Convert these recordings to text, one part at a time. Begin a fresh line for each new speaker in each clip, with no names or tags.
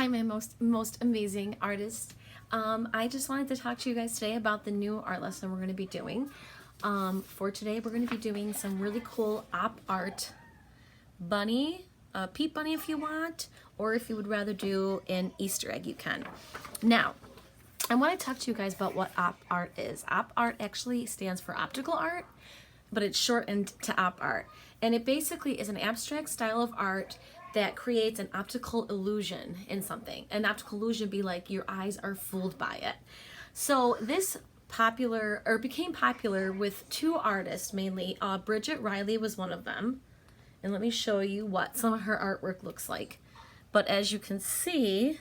Hi, my most amazing artist. I just wanted to talk to you guys today about the new art lesson we're going to be doing. For today, we're going to be doing some really cool op art bunny, Peep Bunny if you want, or if you would rather do an Easter egg, you can. Now, I want to talk to you guys about what op art is. Op art actually stands for optical art, but it's shortened to op art. And it basically is an abstract style of art that creates an optical illusion in something. An optical illusion would be like your eyes are fooled by it. So this became popular with two artists mainly. Bridget Riley was one of them. And let me show you what some of her artwork looks like. But as you can see,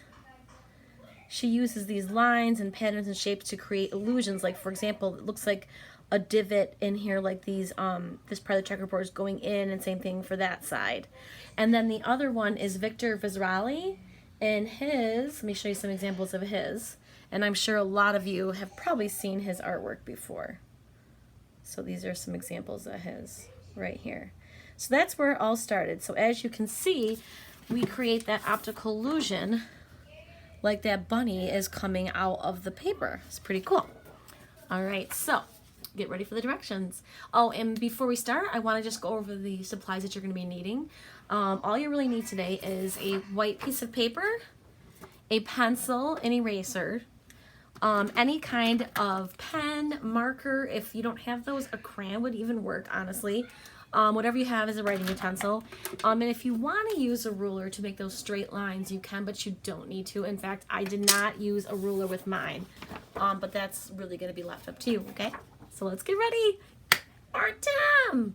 she uses these lines and patterns and shapes to create illusions. Like, for example, it looks like a divot in here, like these this part of the checkerboard is going in, and same thing for that side. And then the other one is Victor Visrali, and let me show you some examples of his, and I'm sure a lot of you have probably seen his artwork before. So these are some examples of his right here. So that's where it all started. So as you can see, we create that optical illusion like that bunny is coming out of the paper. It's pretty cool. All right, so get ready for the directions. Oh, and before we start, I want to just go over the supplies that you're going to be needing. All you really need today is a white piece of paper, a pencil, an eraser, any kind of pen, marker. If you don't have those, a crayon would even work, honestly. Whatever you have is a writing utensil. And if you want to use a ruler to make those straight lines, you can, but you don't need to. In fact, I did not use a ruler with mine, but that's really going to be left up to you, okay? So let's get ready. Art time!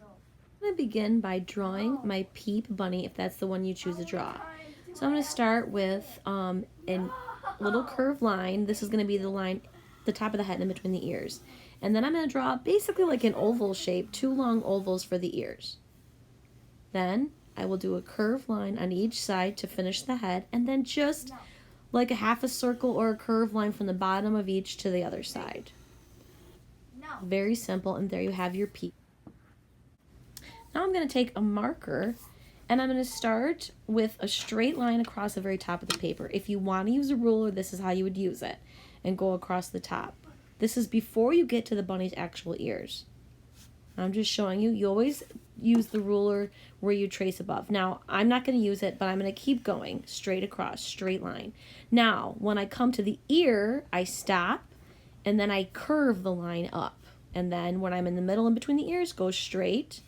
I'm going to begin by drawing my Peep Bunny, if that's the one you choose to draw. So I'm going to start with a little curved line. This is going to be the line, the top of the head in between the ears. And then I'm going to draw basically like an oval shape, two long ovals for the ears. Then I will do a curved line on each side to finish the head, and then just like a half a circle or a curved line from the bottom of each to the other side. Very simple, and there you have your Peep. Now I'm going to take a marker, and I'm going to start with a straight line across the very top of the paper. If you want to use a ruler, this is how you would use it, and go across the top. This is before you get to the bunny's actual ears. I'm just showing you. You always use the ruler where you trace above. Now, I'm not going to use it, but I'm going to keep going straight across, straight line. Now, when I come to the ear, I stop, and then I curve the line up. And then when I'm in the middle in between the ears, go straight,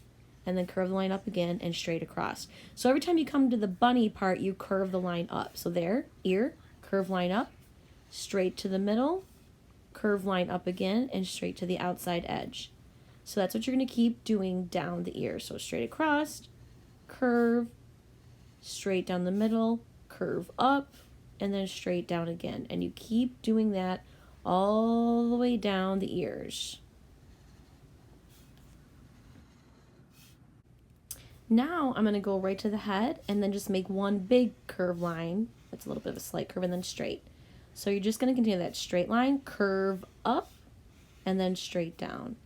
and then curve the line up again and straight across. So every time you come to the bunny part, you curve the line up. So there, ear, curve line up, straight to the middle, curve line up again, and straight to the outside edge. So that's what you're going to keep doing down the ear. So straight across, curve, straight down the middle, curve up, and then straight down again. And you keep doing that all the way down the ears. Now I'm going to go right to the head and then just make one big curve line. That's a little bit of a slight curve, and then straight. So you're just going to continue that straight line, curve up, and then straight down.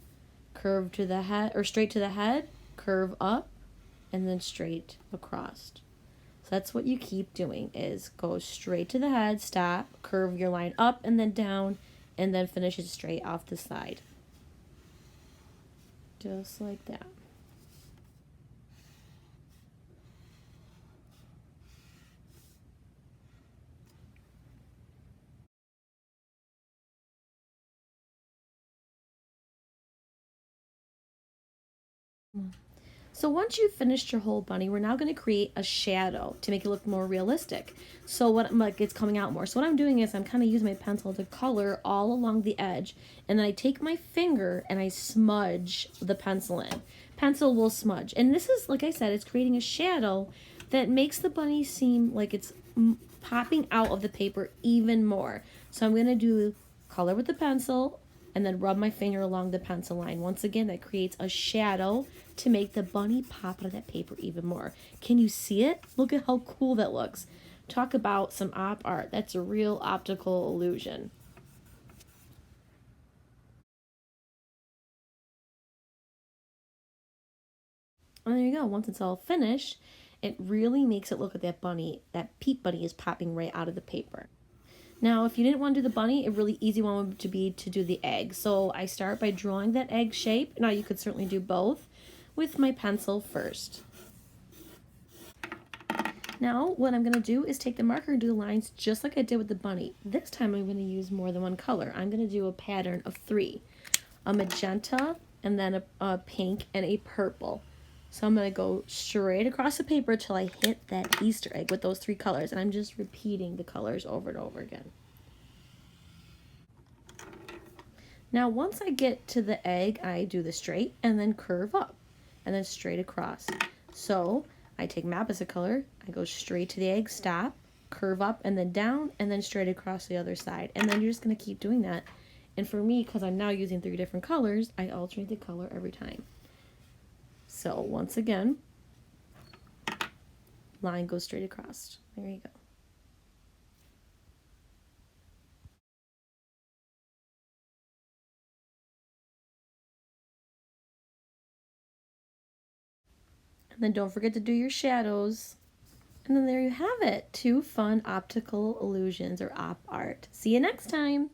Curve to the head, or straight to the head, curve up, and then straight across. So that's what you keep doing, is go straight to the head, stop, curve your line up and then down, and then finish it straight off the side. Just like that. So once you've finished your whole bunny, we're now going to create a shadow to make it look more realistic. So like it's coming out more. So what I'm doing is I'm kind of using my pencil to color all along the edge, and then I take my finger and I smudge the pencil in. Pencil will smudge. And this is, like I said, it's creating a shadow that makes the bunny seem like it's popping out of the paper even more. So I'm going to do color with the pencil, and then rub my finger along the pencil line. Once again, that creates a shadow to make the bunny pop out of that paper even more. Can you see it? Look at how cool that looks. Talk about some op art. That's a real optical illusion. And there you go. Once it's all finished, It really makes it look like that bunny, that Peep Bunny is popping right out of the paper. Now, if you didn't want to do the bunny, a really easy one would to be to do the egg. So I start by drawing that egg shape. Now you could certainly do both with my pencil first. Now what I'm going to do is take the marker and do the lines just like I did with the bunny. This time I'm going to use more than one color. I'm going to do a pattern of 3. A magenta, and then a pink, and a purple. So I'm going to go straight across the paper till I hit that Easter egg with those 3 colors. And I'm just repeating the colors over and over again. Now once I get to the egg, I do the straight and then curve up and then straight across. So I take my opposite color, I go straight to the egg, stop, curve up and then down, and then straight across the other side. And then you're just going to keep doing that. And for me, because I'm now using 3 different colors, I alternate the color every time. So once again, line goes straight across. There you go. And then don't forget to do your shadows. And then there you have it. 2 fun optical illusions or op art. See you next time.